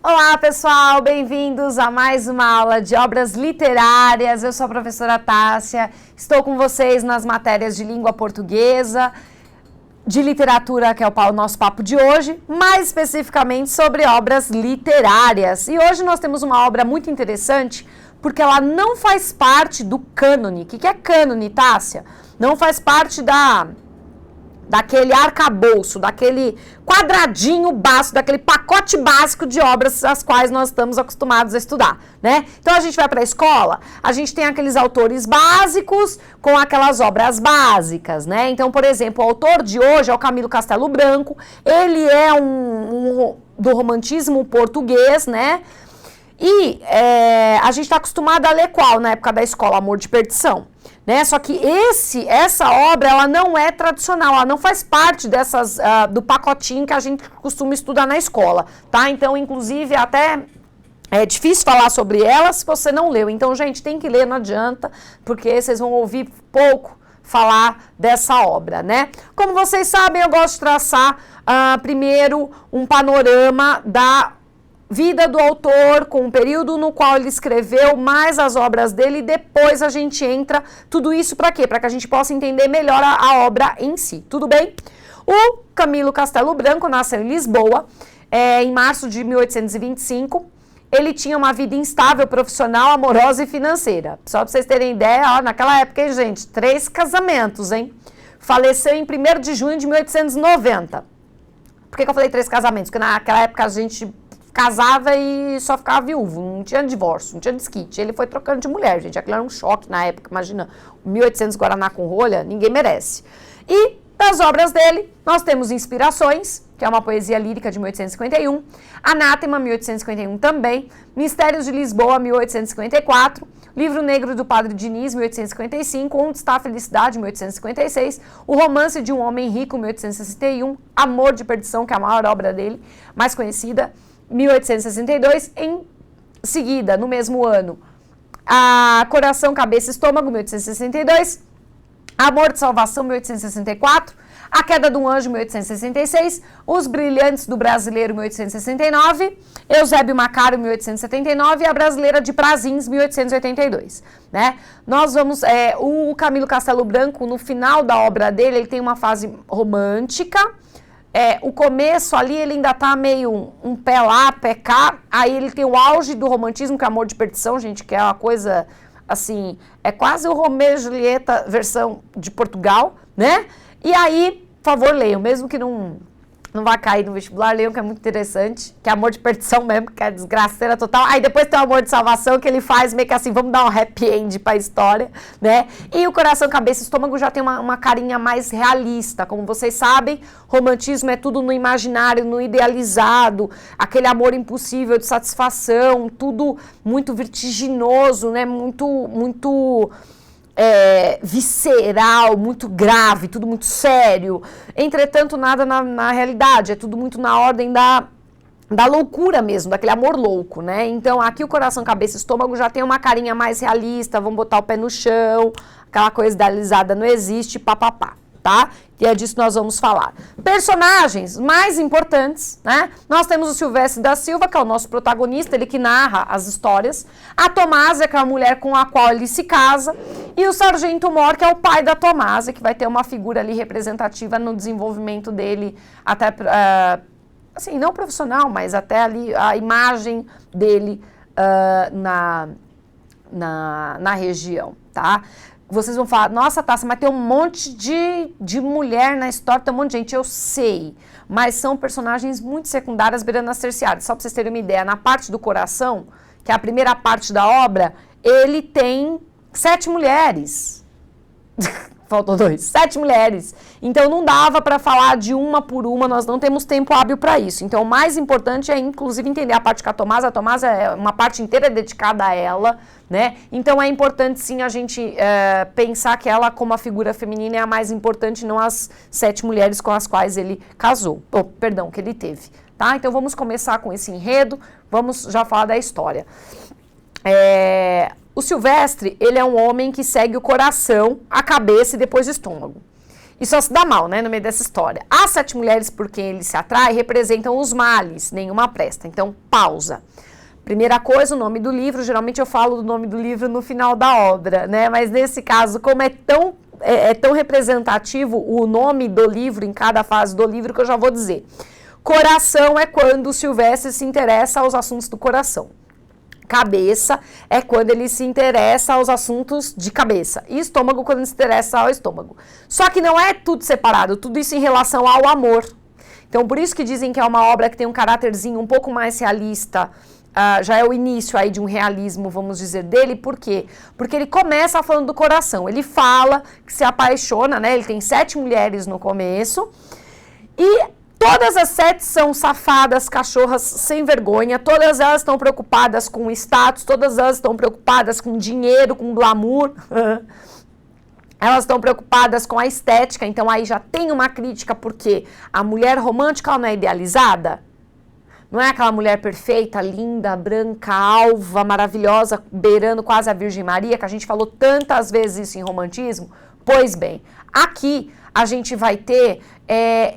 Olá, pessoal! Bem-vindos a mais uma aula de obras literárias. Eu sou a professora Tássia, estou com vocês nas matérias de língua portuguesa, de literatura, que é o nosso papo de hoje, mais especificamente sobre obras literárias. E hoje nós temos uma obra muito interessante, porque ela não faz parte do cânone. O que é cânone, Tássia? Não faz parte daquele arcabouço, daquele quadradinho básico, daquele pacote básico de obras às quais nós estamos acostumados a estudar, né? Então a gente vai para a escola, a gente tem aqueles autores básicos com aquelas obras básicas, né? Então, por exemplo, o autor de hoje é o Camilo Castelo Branco, ele é do romantismo português, né? E a gente está acostumado a ler qual na época da escola? Amor de Perdição. Né? Só que essa obra, ela não é tradicional, ela não faz parte do pacotinho que a gente costuma estudar na escola, tá? Então, inclusive, até é difícil falar sobre ela se você não leu. Então, gente, tem que ler, não adianta, porque vocês vão ouvir pouco falar dessa obra, né? Como vocês sabem, eu gosto de traçar primeiro um panorama da vida do autor, com o período no qual ele escreveu, mais as obras dele, e depois a gente entra tudo isso para quê? Para que a gente possa entender melhor a obra em si, tudo bem? O Camilo Castelo Branco nasceu em Lisboa, em março de 1825, ele tinha uma vida instável, profissional, amorosa e financeira. Só para vocês terem ideia, naquela época, hein, gente, 3 casamentos, hein? Faleceu em 1º de junho de 1890. Por que eu falei 3 casamentos? Porque naquela época a gente casava e só ficava viúvo, não tinha divórcio, não tinha desquite. Ele foi trocando de mulher, gente. Aquilo era um choque na época, imagina, 1800 Guaraná com rolha, ninguém merece. E das obras dele, nós temos Inspirações, que é uma poesia lírica de 1851, Anátema, 1851 também, Mistérios de Lisboa, 1854, Livro Negro do Padre Diniz, 1855, Onde Está a Felicidade, 1856, O Romance de um Homem Rico, 1861, Amor de Perdição, que é a maior obra dele, mais conhecida, 1862, em seguida, no mesmo ano, Coração, Cabeça e Estômago, 1862, Amor de Salvação, 1864, A Queda de um Anjo, 1866, Os Brilhantes do Brasileiro, 1869, Eusébio Macário, 1879 e A Brasileira de Prazins, 1882, né? Nós vamos, o Camilo Castelo Branco, no final da obra dele, ele tem uma fase romântica. O começo ali, ele ainda tá meio um pé lá, pé cá, aí ele tem o auge do romantismo, que é Amor de Perdição, gente, que é uma coisa, assim, é quase o Romeu e Julieta versão de Portugal, né? E aí, por favor, leiam, mesmo que não vai cair no vestibular, leiam, que é muito interessante, que é Amor de Perdição mesmo, que é desgraceira total. Aí depois tem o Amor de Salvação, que ele faz meio que assim, vamos dar um happy end pra história, né? E o Coração, Cabeça e Estômago já tem uma carinha mais realista. Como vocês sabem, romantismo é tudo no imaginário, no idealizado, aquele amor impossível de satisfação, tudo muito vertiginoso, né? Muito visceral, muito grave, tudo muito sério. Entretanto, nada na realidade, é tudo muito na ordem da loucura mesmo, daquele amor louco, né? Então, aqui o Coração, Cabeça e Estômago já tem uma carinha mais realista, vamos botar o pé no chão, aquela coisa idealizada não existe, papapá, tá? E é disso que nós vamos falar. Personagens mais importantes, né? Nós temos o Silvestre da Silva, que é o nosso protagonista, ele que narra as histórias. A Tomásia, que é a mulher com a qual ele se casa. E o Sargento Mor, que é o pai da Tomásia, que vai ter uma figura ali representativa no desenvolvimento dele, até, assim, não profissional, mas até ali a imagem dele na região, tá? Vocês vão falar, nossa, Tássia, mas tem um monte de mulher na história, tem um monte de gente, eu sei, mas são personagens muito secundárias, beirando as terciárias. Só para vocês terem uma ideia, na parte do coração, que é a primeira parte da obra, ele tem 7 mulheres. Faltou 2. 7 mulheres. Então, não dava para falar de uma por uma, nós não temos tempo hábil para isso. Então, o mais importante é, inclusive, entender a parte com a Tomásia. A Tomásia é uma parte inteira dedicada a ela, né? Então, é importante, sim, a gente pensar que ela, como a figura feminina, é a mais importante, não as 7 mulheres com as quais ele casou. Que ele teve, tá? Então, vamos começar com esse enredo, vamos já falar da história. O Silvestre, ele é um homem que segue o coração, a cabeça e depois o estômago. e só se dá mal, né, no meio dessa história. As 7 mulheres por quem ele se atrai representam os males, nenhuma presta. Então, pausa. Primeira coisa, o nome do livro, geralmente eu falo do nome do livro no final da obra, né? Mas nesse caso, como é tão representativo o nome do livro em cada fase do livro, que eu já vou dizer. Coração é quando o Silvestre se interessa aos assuntos do coração. Cabeça é quando ele se interessa aos assuntos de cabeça. E estômago quando ele se interessa ao estômago. Só que não é tudo separado, tudo isso em relação ao amor. Então, por isso que dizem que é uma obra que tem um caráterzinho um pouco mais realista. Já é o início aí de um realismo, vamos dizer, dele. Por quê? Porque ele começa falando do coração. Ele fala que se apaixona, né? Ele tem 7 mulheres no começo. E todas as 7 são safadas, cachorras sem vergonha. Todas elas estão preocupadas com o status. Todas elas estão preocupadas com dinheiro, com glamour. Elas estão preocupadas com a estética. Então aí já tem uma crítica, porque a mulher romântica, ela não é idealizada. Não é aquela mulher perfeita, linda, branca, alva, maravilhosa, beirando quase a Virgem Maria, que a gente falou tantas vezes isso em romantismo? Pois bem, aqui a gente vai ter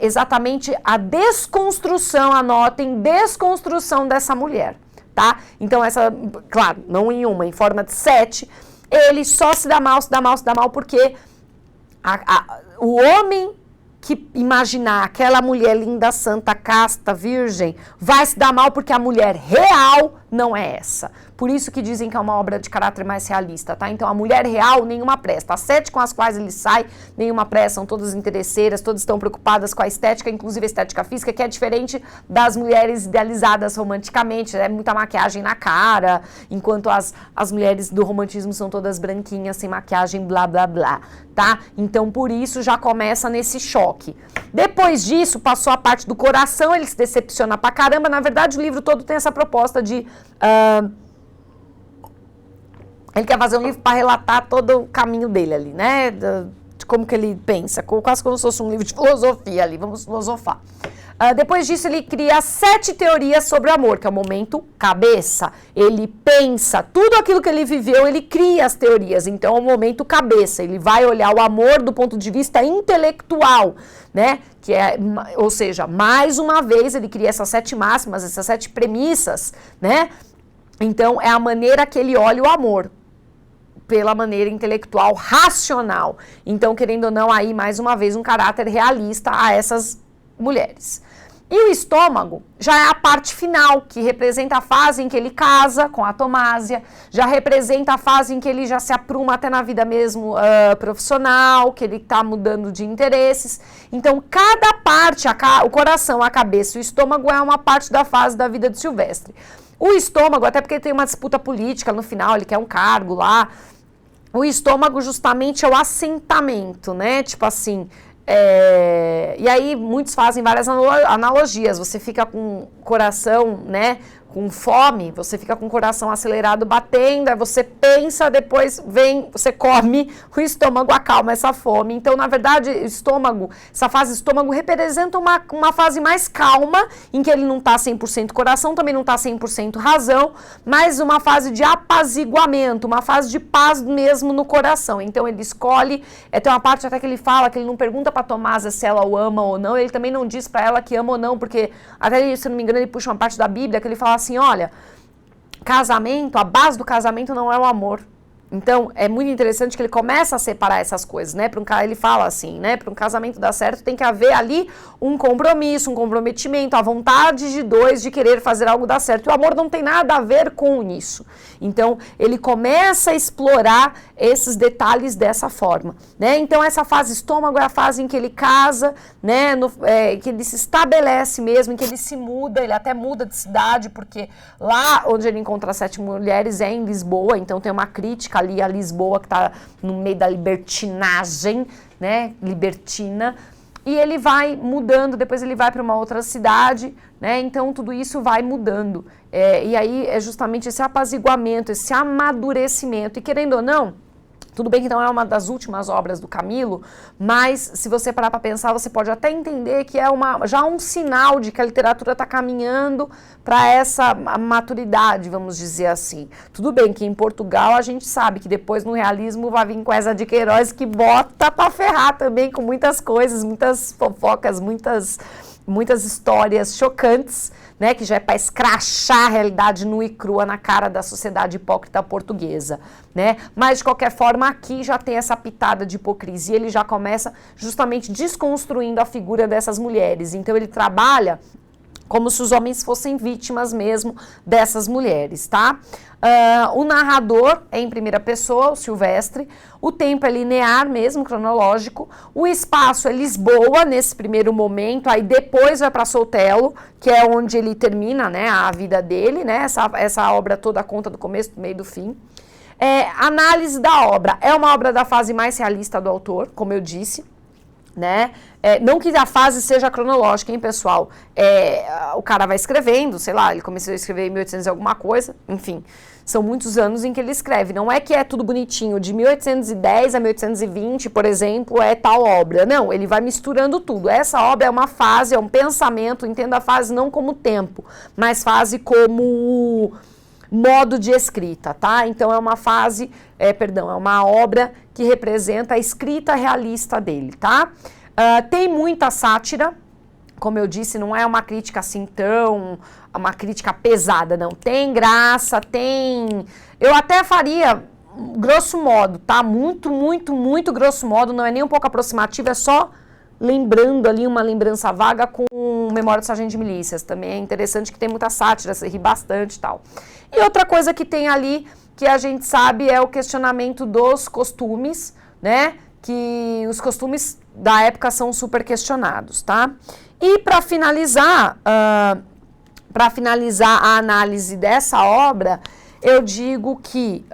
exatamente a desconstrução, anotem, desconstrução dessa mulher, tá? Então essa, claro, não em uma, em forma de 7, ele só se dá mal, porque o homem que imaginar aquela mulher linda, santa, casta, virgem, vai se dar mal porque a mulher real não é essa. Por isso que dizem que é uma obra de caráter mais realista, tá? Então, a mulher real, nenhuma presta. As 7 com as quais ele sai, nenhuma presta, são todas interesseiras, todas estão preocupadas com a estética, inclusive a estética física, que é diferente das mulheres idealizadas romanticamente, é muita maquiagem na cara, enquanto as mulheres do romantismo são todas branquinhas, sem maquiagem, blá, blá, blá, tá? Então, por isso, já começa nesse choque. Depois disso, passou a parte do coração, ele se decepciona pra caramba. Na verdade, o livro todo tem essa proposta de... ele quer fazer um livro para relatar todo o caminho dele ali, né? De como que ele pensa, quase como se fosse um livro de filosofia ali, vamos filosofar. Depois disso, ele cria 7 teorias sobre o amor, que é o momento cabeça. Ele pensa, tudo aquilo que ele viveu, ele cria as teorias. Então, é o momento cabeça. Ele vai olhar o amor do ponto de vista intelectual, né? Que é, ou seja, mais uma vez, ele cria essas 7 máximas, essas 7 premissas, né? Então, é a maneira que ele olha o amor, pela maneira intelectual, racional. Então, querendo ou não, aí, mais uma vez, um caráter realista a essas mulheres. E o estômago já é a parte final, que representa a fase em que ele casa com a Tomásia, já representa a fase em que ele já se apruma até na vida mesmo profissional, que ele está mudando de interesses. Então, cada parte, o coração, a cabeça e o estômago é uma parte da fase da vida de Silvestre. O estômago, até porque tem uma disputa política no final, ele quer um cargo lá. O estômago justamente é o assentamento, né? Tipo assim, e aí muitos fazem várias analogias. Você fica com o coração, né, com fome, você fica com o coração acelerado batendo, aí você pensa, depois você come, o estômago acalma essa fome. Então, na verdade, o estômago, essa fase estômago representa uma fase mais calma, em que ele não está 100% coração, também não está 100% razão, mas uma fase de apaziguamento, uma fase de paz mesmo no coração. Então, ele escolhe, tem uma parte até que ele fala, que ele não pergunta para Tomásia se ela o ama ou não, ele também não diz para ela que ama ou não, porque, até se não me engano, ele puxa uma parte da Bíblia, que ele fala assim, olha, casamento, a base do casamento não é o amor. Então, é muito interessante que ele começa a separar essas coisas, né? Ele fala assim, né? Para um casamento dar certo, tem que haver ali um compromisso, um comprometimento, a vontade de 2 de querer fazer algo dar certo. E o amor não tem nada a ver com isso. Então, ele começa a explorar esses detalhes dessa forma, né? Então, essa fase estômago é a fase em que ele casa, né? Que ele se estabelece mesmo, em que ele se muda, ele até muda de cidade, porque lá onde ele encontra as 7 mulheres é em Lisboa, então tem uma crítica ali a Lisboa, que está no meio da libertinagem, né, libertina, e ele vai mudando, depois ele vai para uma outra cidade, né, então tudo isso vai mudando, e aí é justamente esse apaziguamento, esse amadurecimento, e querendo ou não, Tudo bem que não é uma das últimas obras do Camilo, mas se você parar para pensar, você pode até entender que é já um sinal de que a literatura está caminhando para essa maturidade, vamos dizer assim. Tudo bem que em Portugal a gente sabe que depois no realismo vai vir com essa de Queiroz que bota para ferrar também com muitas coisas, muitas fofocas, muitas histórias chocantes, né, que já é para escrachar a realidade nua e crua na cara da sociedade hipócrita portuguesa, né? Mas de qualquer forma aqui já tem essa pitada de hipocrisia, ele já começa justamente desconstruindo a figura dessas mulheres. Então ele trabalha como se os homens fossem vítimas mesmo dessas mulheres, tá? O narrador é em primeira pessoa, o Silvestre, o tempo é linear mesmo, cronológico, o espaço é Lisboa nesse primeiro momento, aí depois vai para Soutelo, que é onde ele termina, né, a vida dele, né, essa obra toda conta do começo, do meio e do fim. Análise da obra, é uma obra da fase mais realista do autor, como eu disse, né? Não que a fase seja cronológica, hein, pessoal? O cara vai escrevendo, sei lá, ele começou a escrever em 1800 e alguma coisa, enfim, são muitos anos em que ele escreve. Não é que é tudo bonitinho, de 1810 a 1820, por exemplo, é tal obra. Não, ele vai misturando tudo. Essa obra é uma fase, é um pensamento, entenda a fase não como tempo, mas fase como modo de escrita, tá? Então é uma fase, é uma obra que representa a escrita realista dele, tá? Tem muita sátira, como eu disse, não é uma crítica assim tão, uma crítica pesada, não. Tem graça, eu até faria, grosso modo, tá? Muito, muito, muito grosso modo, não é nem um pouco aproximativo, é só lembrando ali uma lembrança vaga com Memória do Sargento de Milícias. Também é interessante que tem muita sátira, você ri bastante e tal. E outra coisa que tem ali, que a gente sabe, é o questionamento dos costumes, né? Que os costumes da época são super questionados, tá? E para finalizar a análise dessa obra, eu digo que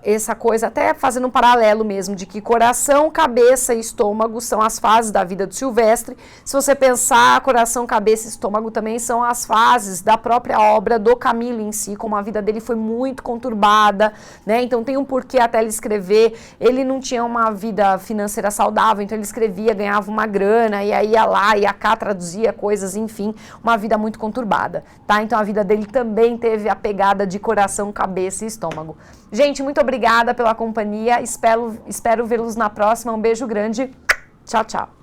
essa coisa, até fazendo um paralelo mesmo, de que coração, cabeça e estômago são as fases da vida do Silvestre. Se você pensar, coração, cabeça e estômago também são as fases da própria obra do Camilo em si, como a vida dele foi muito conturbada, né? Então tem um porquê até ele escrever. Ele não tinha uma vida financeira saudável, então ele escrevia, ganhava uma grana, e aí ia lá, ia cá, traduzia coisas, enfim, uma vida muito conturbada, tá? Então a vida dele também teve a pegada de coração, cabeça e estômago. Gente, muito obrigada pela companhia. Espero vê-los na próxima. Um beijo grande. Tchau, tchau.